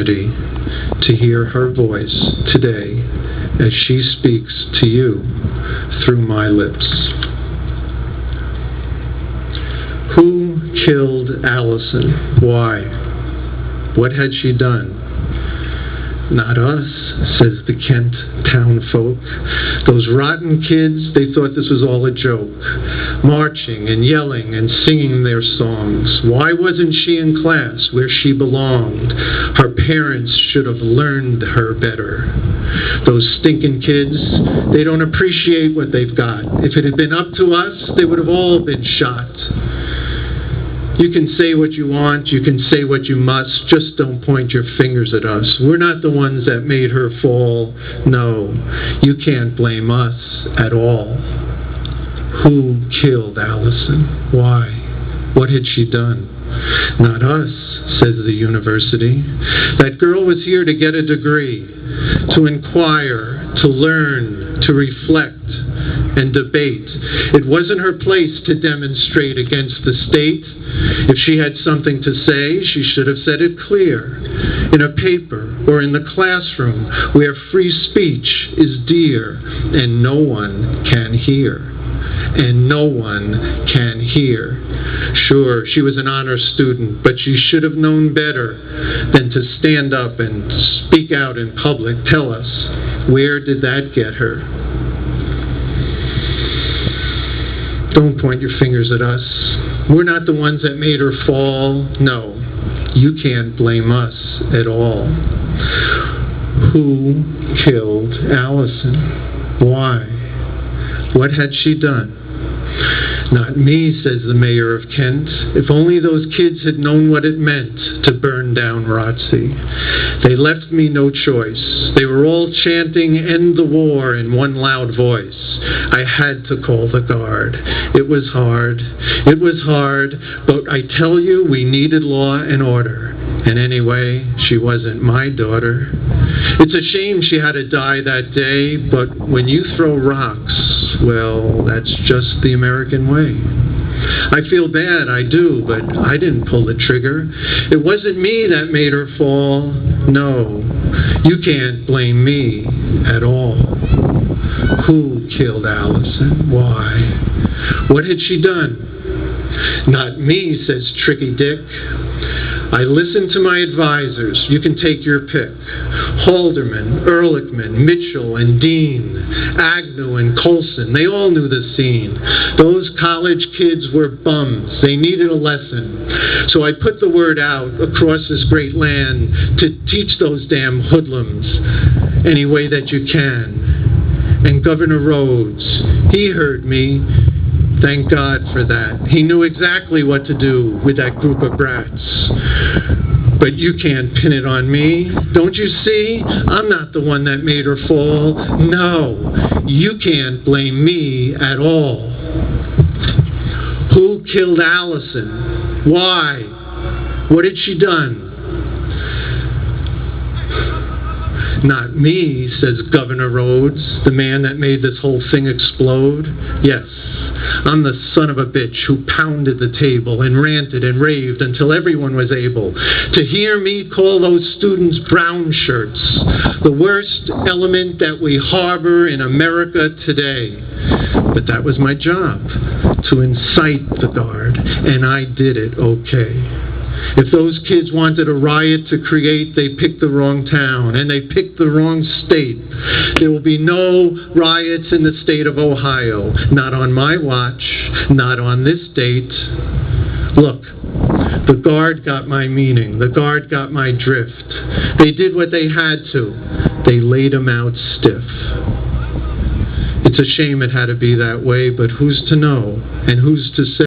ready to hear her voice today as she speaks to you through my lips. Who killed Allison? Why? What had she done? Not us, says the Kent town folk. Those rotten kids, they thought this was all a joke, marching and yelling and singing their songs. Why wasn't she in class where she belonged? Her parents should have learned her better. Those stinking kids, they don't appreciate what they've got. If it had been up to us, they would have all been shot. You can say what you want, you can say what you must, just don't point your fingers at us. We're not the ones that made her fall. No, you can't blame us at all. Who killed Allison? Why? What had she done? Not us, says the university. That girl was here to get a degree, to inquire, to learn, to reflect, and debate. It wasn't her place to demonstrate against the state. If she had something to say, she should have said it clear, in a paper or in the classroom where free speech is dear and no one can hear. And no one can hear. Sure, she was an honor student, but she should have known better than to stand up and speak out in public. Tell us, where did that get her? Don't point your fingers at us. We're not the ones that made her fall. No, you can't blame us at all. Who killed Allison? Why? What had she done? Not me, says the mayor of Kent. If only those kids had known what it meant to burn down ROTC. They left me no choice. They were all chanting, "End the war," in one loud voice. I had to call the guard. It was hard. It was hard, but I tell you, we needed law and order. And anyway, she wasn't my daughter. It's a shame she had to die that day, but when you throw rocks, well, that's just the American way. I feel bad, I do, but I didn't pull the trigger. It wasn't me that made her fall. No, you can't blame me at all. Who killed Allison? Why? What had she done? Not me, says Tricky Dick. I listened to my advisors. You can take your pick. Halderman, Ehrlichman, Mitchell, and Dean, Agnew and Colson, they all knew the scene. Those college kids were bums. They needed a lesson. So I put the word out across this great land to teach those damn hoodlums any way that you can. And Governor Rhodes, he heard me. Thank God for that. He knew exactly what to do with that group of brats. But you can't pin it on me. Don't you see? I'm not the one that made her fall. No, you can't blame me at all. Who killed Allison? Why? What had she done? Not me, says Governor Rhodes, the man that made this whole thing explode. Yes, I'm the son of a bitch who pounded the table and ranted and raved until everyone was able to hear me call those students brown shirts, the worst element that we harbor in America today. But that was my job, to incite the guard, and I did it okay. If those kids wanted a riot to create, they picked the wrong town, and they picked the wrong state. There will be no riots in the state of Ohio. Not on my watch, not on this date. Look, the guard got my meaning. The guard got my drift. They did what they had to. They laid him out stiff. It's a shame it had to be that way, but who's to know, and who's to say?